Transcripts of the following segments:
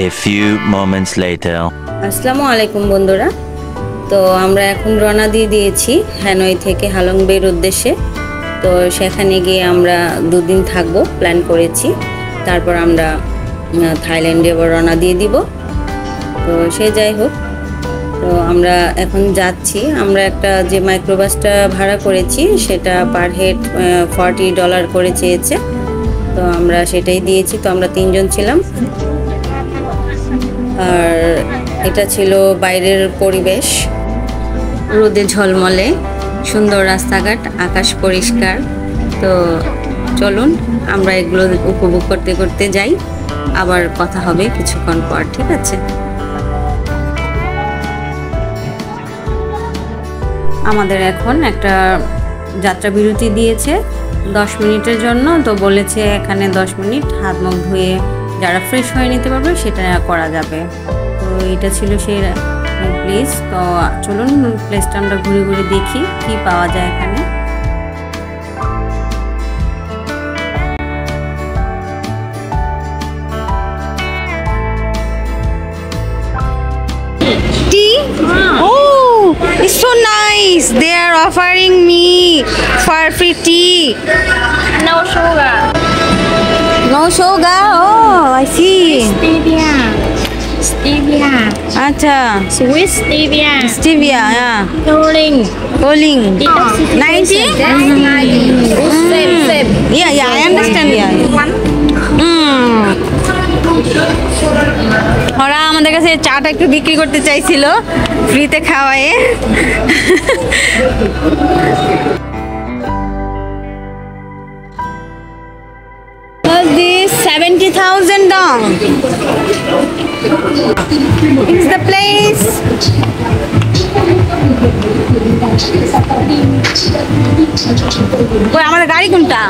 A few moments later. আসসালামু আলাইকুম বন্ধুরা। তো আমরা এখন রওনা দিয়ে দিয়েছি হ্যানয় থেকে হালং বের উদ্দেশ্যে। তো সেখানে গিয়ে আমরা 2 দিন থাকবো প্ল্যান করেছি। তারপর আমরা থাইল্যান্ডে রওনা দিয়ে দিব। তো সে যাই হোক, তো আমরা এখন যাচ্ছি। আমরা একটা যে মাইক্রোবাসটা ভাড়া করেছি সেটা পার হেড $40 করে চেয়েছে। তো আমরা সেটাই দিয়েছি। তো আমরা 3 জন ছিলাম। আর এটা ছিল বাইরের পরিবেশ, রোদে ঝলমলে, সুন্দর রাস্তাঘাট, আকাশ পরিষ্কার। তো চলুন আমরা এগুলো উপভোগ করতে করতে যাই, আবার কথা হবে কিছুক্ষণ পর, ঠিক আছে? আমাদের এখন একটা যাত্রা বিরতি দিয়েছে 10 মিনিটের জন্য। তো বলেছে এখানে 10 মিনিট হাত মুখ ধুয়ে যারা ফ্রেশ হয়ে নিতে পারবে সেটা করা যাবে। তো এটা ছিল সেই প্লেস। তো চলুন প্লেসটা আমরা ঘুরে ঘুরে দেখি কি পাওয়া যায় এখানে। Tea? Oh, it's so nice. They are offering me for free tea. No sugar. No sugar. Oh, I see. Stevia. Stevia. Acha. Sweet stevia. Stevia, yeah. Cooling. Cooling. 90? Same. Yeah, I understand. Yeah. ওরা আমাদের কাছে চাটা একটু বিক্রি করতে চাইছিল ফ্রিতে খাওয়ায়ে। This 70,000 dong. It's the place. ওই আমাদের গাড়ি কোনটা?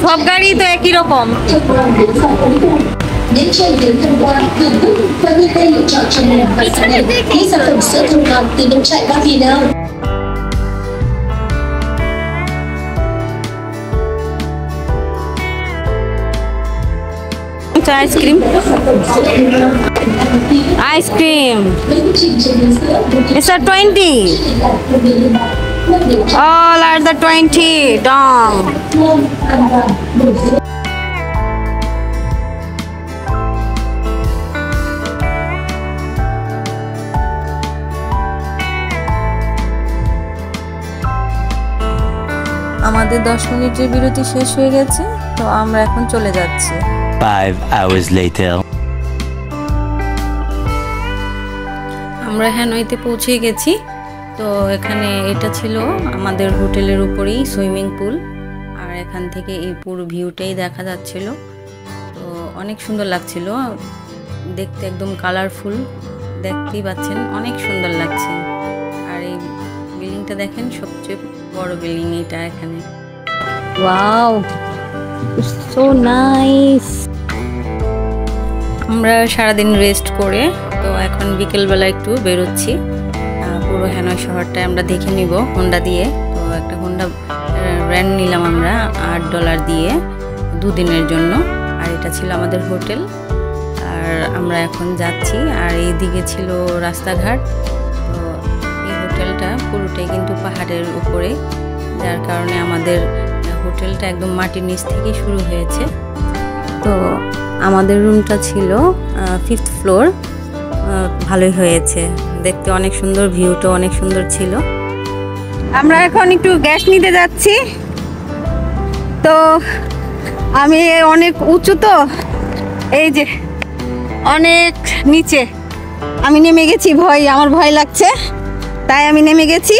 সব গাড়ি তো একই রকম। Đến trải nghiệm tham quan thưởng thức và như đây lựa chọn cho mình và sản phẩm những sản phẩm sữa thơm ngon từ nông trại Vavino. Ice cream. Ice cream. It's a 20. All are the 20 dong. আমাদের 10 মিনিটের বিরতি শেষ হয়ে গেছে। তো আমরা এখন চলে যাচ্ছি। 5 hours later. আমরা হ্যানয়তে পৌঁছে গেছি। তো এখানে এটা ছিল আমাদের হোটেলের উপরেই সুইমিং পুল, আর এখান থেকে এই পুরো ভিউটাই দেখা যাচ্ছিল। তো অনেক সুন্দর লাগছিল দেখতে, একদম কালারফুল, দেখতেই পাচ্ছেন অনেক সুন্দর লাগছে। আর এই বিল্ডিংটা দেখেন, সবচেয়ে বড় বিল্ডিং এটা এখানে। Wow, so nice. আমরা সারাদিন রেস্ট করে তো এখন বিকেলবেলা একটু বেরোচ্ছি। পুরো হ্যানয় শহরটা আমরা দেখে নিব হোন্ডা দিয়ে। তো একটা হোন্ডা রেন্ট নিলাম আমরা $8 দিয়ে 2 দিনের জন্য। আর এটা ছিল আমাদের হোটেল। আর আমরা এখন যাচ্ছি। আর এই দিকে ছিল রাস্তাঘাট। তো এই হোটেলটা পুরোটাই কিন্তু পাহাড়ের উপরে, যার কারণে আমাদের হোটেলটা একদম মাটির নিচ থেকে শুরু হয়েছে। তো আমাদের রুমটা ছিল 5th ফ্লোর। ভালোই হয়েছে দেখতে, অনেক সুন্দর, ভিউটা অনেক সুন্দর ছিল। আমরা এখন একটু গ্যাস নিতে যাচ্ছি। তো আমি অনেক উঁচু, তো এই যে অনেক নিচে আমি নেমে গেছি। আমার ভয় লাগছে, তাই আমি নেমে গেছি।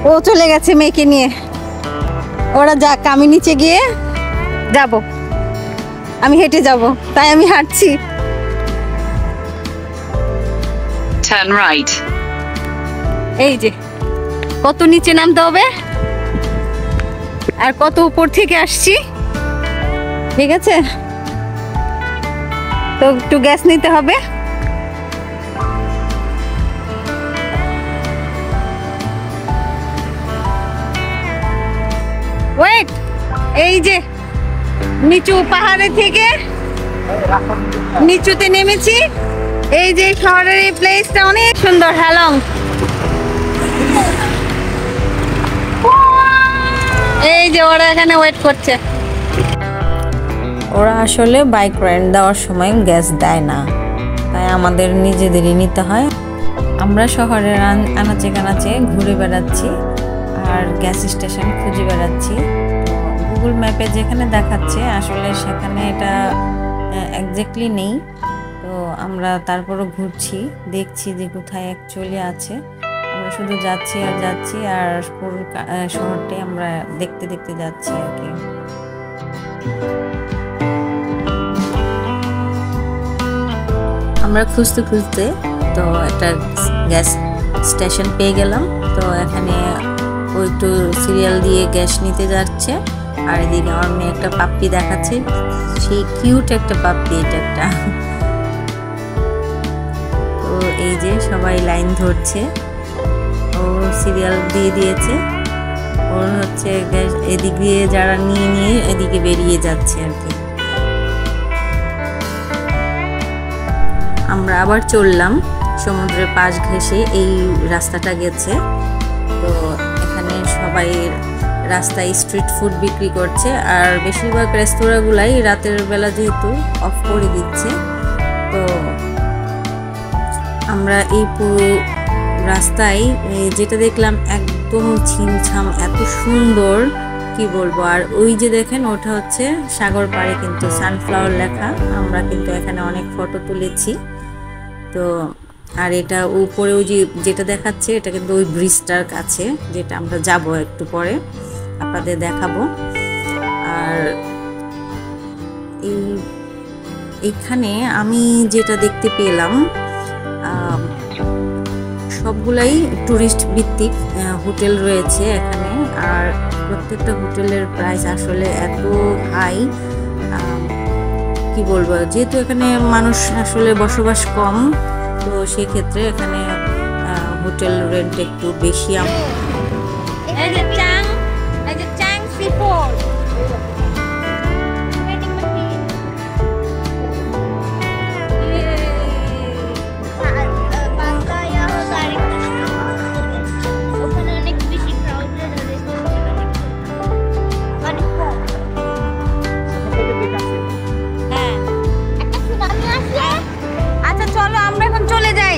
ও চলে গেছে মেয়েকে নিয়ে। ওরা যাক, আমি নিচে গিয়ে যাব, আমি হেঁটে যাব, তাই আমি হাঁটছি। Turn right. এই যে কত নিচে নামতে হবে আর কত উপর থেকে আসছি, ঠিক আছে? তো একটু গ্যাস নিতে হবে। ওয়েট, এই যে নিচু পাহাড়ে থেকে নিচুতে নেমেছি। এই যে শহরের এই প্লেসটা অনেক সুন্দর, হ্যালং। এই যে ওরা এখানে ওয়েট করছে। ওরা আসলে বাইক রাইড দেওয়ার সময় গ্যাস দেয় না, তাই আমাদের নিজেদেরই নিতে হয়। আমরা শহরের আনাচে কানাচে ঘুরে বেড়াচ্ছি আর গ্যাস স্টেশন খুঁজে বেড়াচ্ছি। গুগল ম্যাপে যেখানে দেখাচ্ছে আসলে সেখানে এটা একজ্যাক্টলি নেই। তো আমরা তারপরও ঘুরছি, দেখছি যে কোথায় অ্যাকচুয়ালি আছে। আমরা শুধু যাচ্ছি আর যাচ্ছি আর পুরো শহরটাই আমরা দেখতে দেখতে যাচ্ছি আর কি। আমরা খুঁজতে খুঁজতে তো একটা গ্যাস স্টেশন পেয়ে গেলাম। তো এখানে ও একটু সিরিয়াল দিয়ে গ্যাস নিতে যাচ্ছে আর এদিকে আমার মেয়ে একটা পাপ্পি দেখাচ্ছে। সেই কিউট একটা পাপ্পি এটা একটা। তো এই যে সবাই লাইন ধরছে, ও সিরিয়াল দিয়ে দিয়েছে। ওর হচ্ছে গ্যাস এদিক দিয়ে যারা নিয়ে নিয়ে এদিকে বেরিয়ে যাচ্ছে আর কি। আমরা আবার চললাম সমুদ্রের পাশ ঘেঁষে, এই রাস্তাটা গেছে। তো এখানে সবাই রাস্তায় স্ট্রিট ফুড বিক্রি করছে আর বেশিরভাগ রেস্তোরাঁগুলাই রাতের বেলা যেহেতু অফ করে দিচ্ছে। তো আমরা এই পুরো রাস্তায় যেটা দেখলাম একদম ছিমছাম, এত সুন্দর কি বলবো। আর ওই যে দেখেন ওটা হচ্ছে সাগর পাড়ে কিন্তু সানফ্লাওয়ার লেখা। আমরা কিন্তু এখানে অনেক ফটো তুলেছি। তো আর এটা উপরে ওই যে যেটা দেখাচ্ছে এটা কিন্তু ওই ব্রিজটার কাছে, যেটা আমরা যাব একটু পরে আপনাদের দেখাবো। আর এইখানে আমি যেটা দেখতে পেলাম সবগুলাই টুরিস্ট ভিত্তিক হোটেল রয়েছে এখানে। আর প্রত্যেকটা হোটেলের প্রাইস আসলে এত হাই কি বলবো, যেহেতু এখানে মানুষ আসলে বসবাস কম, তো সেক্ষেত্রে এখানে হোটেল রেন্ট একটু বেশি। এই যে চাং সি ফুড। আচ্ছা চলো আমরা এখন চলে যাই।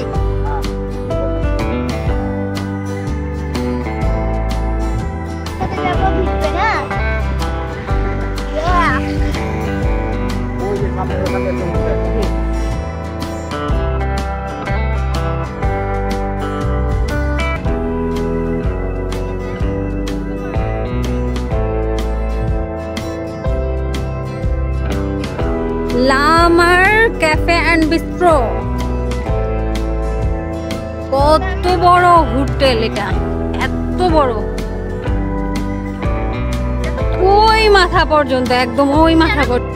লামার ক্যাফে অ্যান্ড বিস্ট্রো। কত বড় হোটেল এটা, এত বড়, ওই মাথা পর্যন্ত, একদম ওই মাথা পর্যন্ত।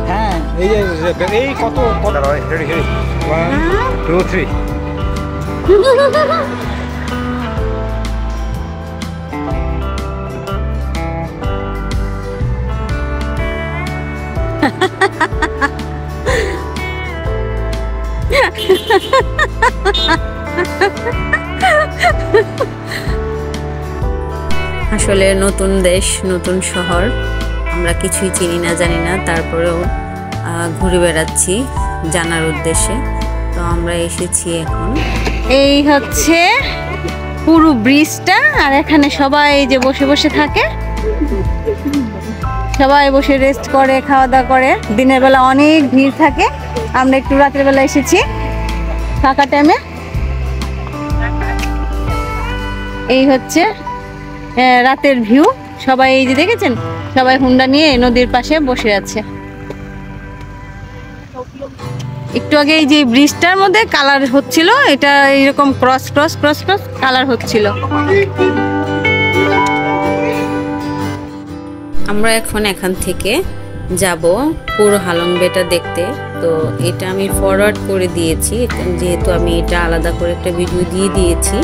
হ্যাঁ এই কত রেডি 1 2 3 আসলে নতুন দেশ, নতুন শহর, আমরা কিছুই চিনি না জানি না, তারপরেও ঘুরে বেড়াচ্ছি জানার উদ্দেশ্যে। তো আমরা এসেছি এখন। এই হচ্ছে পুরো ব্রিজটা, আর এখানে সবাই যে বসে বসে থাকে, সবাই বসে রেস্ট করে, খাওয়া দাওয়া করে। দিনের বেলা অনেক ভিড় থাকে, আমরা একটু রাতের বেলা এসেছি ফাঁকা টাইমে। এই হচ্ছে রাতের ভিউ। সবাই এই যে দেখেছেন, সবাই হুন্ডা নিয়ে নদীর পাশে বসে আছে। একটু আগে এই যে ব্রিজটার মধ্যে কালার হচ্ছিল, এটা এরকম cross cross cross cross colour হচ্ছিল। আমরা এখন এখান থেকে যাব পুরো হালং বেটা দেখতে। তো এটা আমি ফরওয়ার্ড করে দিয়েছি, যেহেতু আমি এটা আলাদা করে একটা ভিডিও দিয়ে দিয়েছি,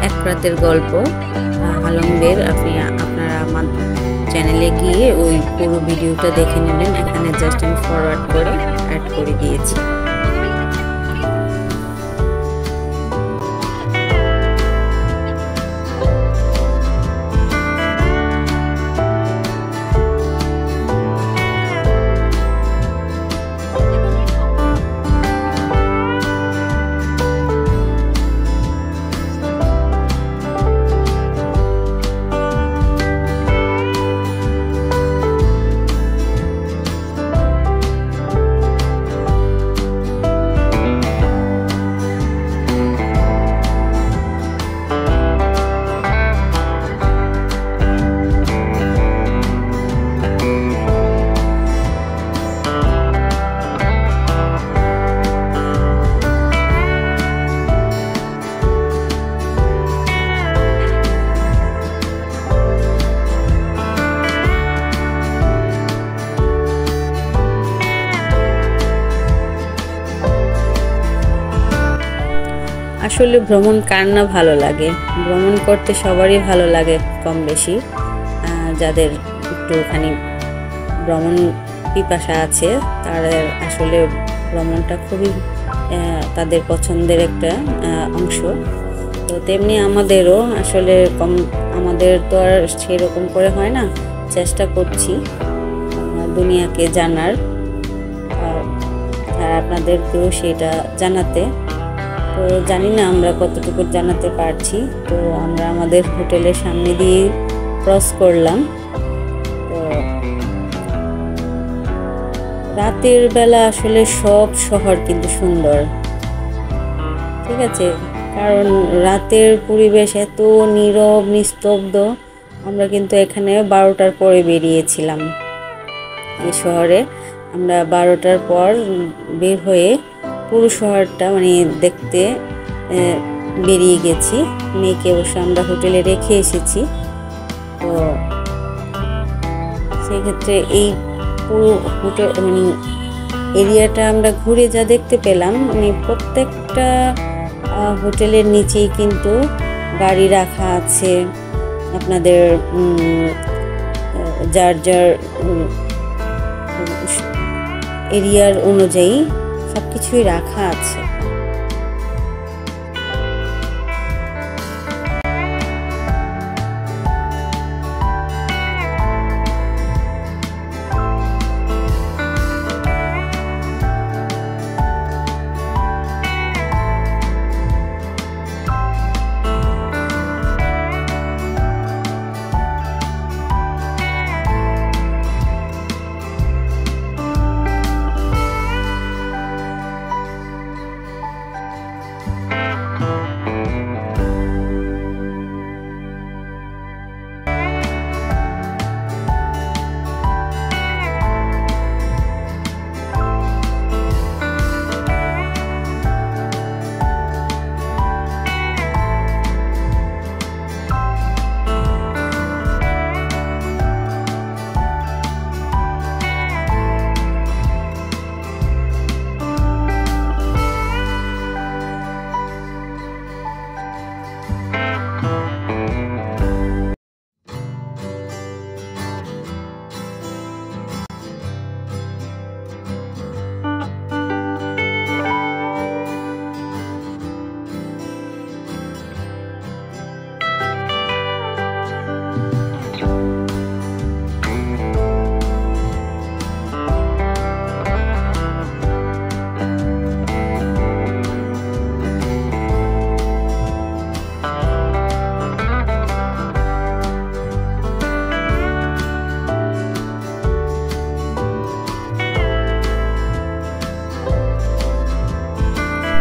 এক রাতের গল্প হালং বের। আপনারা আমার চ্যানেলে গিয়ে ওই পুরো ভিডিওটা দেখে নেবেন। এখানে জাস্ট আমি ফরওয়ার্ড করে অ্যাড করে দিয়েছি। আসলে ভ্রমণ কার না ভালো লাগে, ভ্রমণ করতে সবারই ভালো লাগে কম বেশি। যাদের একটুখানি ভ্রমণ পিপাসা আছে তারা আসলে ভ্রমণটা খুবই তাদের পছন্দের একটা অংশ। তো তেমনি আমাদেরও আসলে আমাদের তো আর সেরকম করে হয় না, চেষ্টা করছি দুনিয়াকে জানার আর আপনাদেরকেও সেটা জানাতে। তো জানি না আমরা কতটুকু জানাতে পারছি। তো আমরা আমাদের হোটেলের সামনে দিয়ে ক্রস করলাম। তো রাতের বেলা আসলে সব শহর কিন্তু সুন্দর, ঠিক আছে, কারণ রাতের পরিবেশ এত নীরব নিস্তব্ধ। আমরা কিন্তু এখানে 12টার পরে বেরিয়েছিলাম এই শহরে। আমরা 12টার পর বের হয়ে পুরো শহরটা মানে দেখতে বেরিয়ে গেছি। মেয়েকে অবশ্য আমরা হোটেলে রেখে এসেছি। তো সেক্ষেত্রে এই পুরো হোটেল মানে এরিয়াটা আমরা ঘুরে যা দেখতে পেলাম, মানে প্রত্যেকটা হোটেলের নিচেই কিন্তু গাড়ি রাখা আছে, আপনাদের যার যার এরিয়ার অনুযায়ী সব কিছুই রাখা আছে।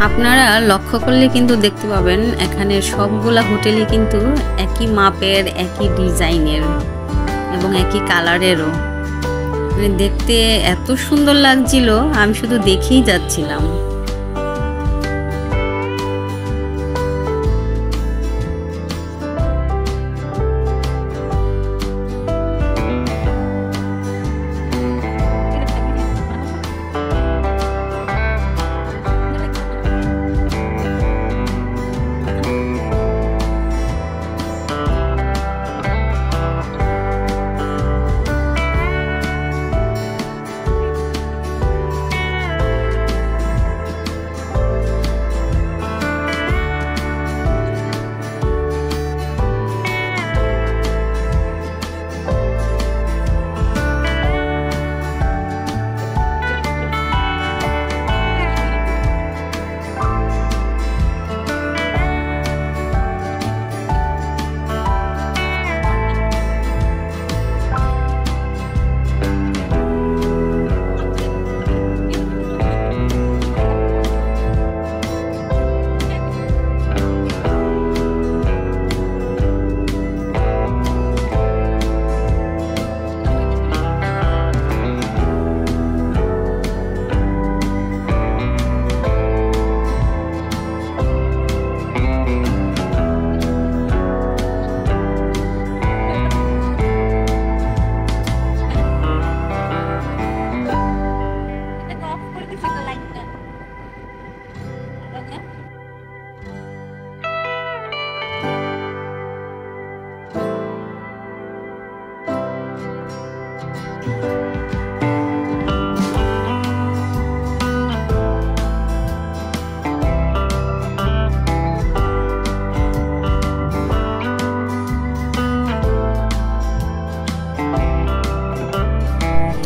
আপনারা লক্ষ্য করলে কিন্তু দেখতে পাবেন এখানে সবগুলা হোটেলই কিন্তু একই মাপের, একই ডিজাইনের এবং একই কালারেরও। মানে দেখতে এত সুন্দর লাগছিল, আমি শুধু দেখেই যাচ্ছিলাম।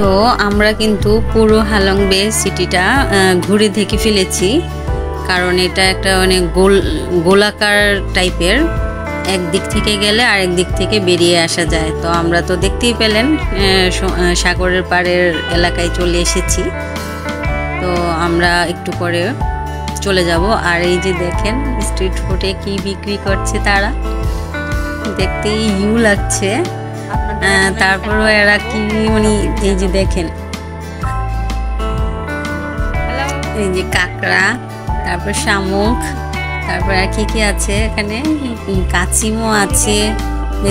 তো আমরা কিন্তু পুরো হালং বে সিটিটা ঘুরে দেখে ফেলেছি, কারণ এটা একটা অনেক গোলাকার টাইপের, এক দিক থেকে গেলে আরেক দিক থেকে বেরিয়ে আসা যায়। তো আমরা তো দেখতেই পেলেন সাগরের পাড়ের এলাকায় চলে এসেছি। তো আমরা একটু পরে চলে যাব। আর এই যে দেখেন স্ট্রিট ফুডে কি বিক্রি করছে তারা, দেখতেই ইউ লাগছে। তারপরও এরা কি মানে এই যে দেখেন, এই যে কাঁকড়া, তারপর শামুক, তারপর আর কি আছে এখানে, কাচিমো আছে,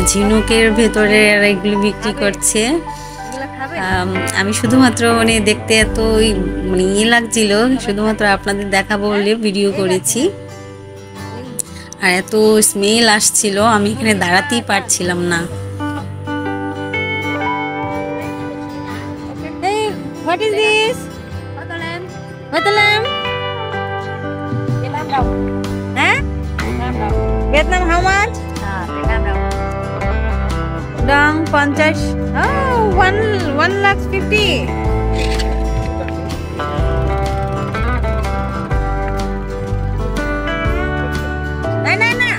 ঝিনুকের ভেতরে এরা এগুলো বিক্রি করছে। আমি শুধুমাত্র মানে দেখতে এত মানে ইয়ে লাগছিল, শুধুমাত্র আপনাদের দেখাবো বলে ভিডিও করেছি। আর এত স্মেল আসছিল, আমি এখানে দাঁড়াতেই পারছিলাম না। What is this? Vietnam. Huh? Vietnam how much? Dong 50. Oh, 1,50,000. না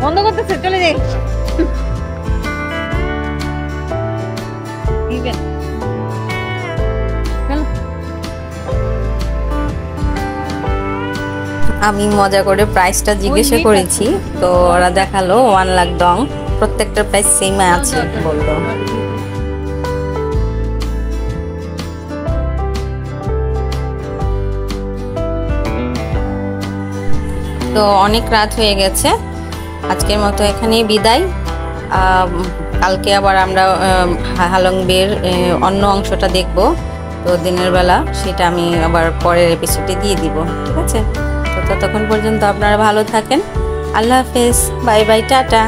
বন্ধ করতেছে, চলে যাই। আমি মজা করে প্রাইসটা জিজ্ঞাসা করেছি, তো ওরা দেখালো 1 লাখ ডং, প্রত্যেকটা প্রাইস সেম আছে বললো। তো অনেক রাত হয়ে গেছে, আজকের মতো এখানেই বিদায়। কালকে আবার আমরা হালং বের অন্য অংশটা দেখব, তো দিনের বেলা সেটা আমি আবার পরের এপিসোডে দিয়ে দিব, ঠিক আছে? তো ততক্ষণ পর্যন্ত আপনারা ভালো থাকেন। আল্লাহ হাফেজ, বাই বাই, টাটা।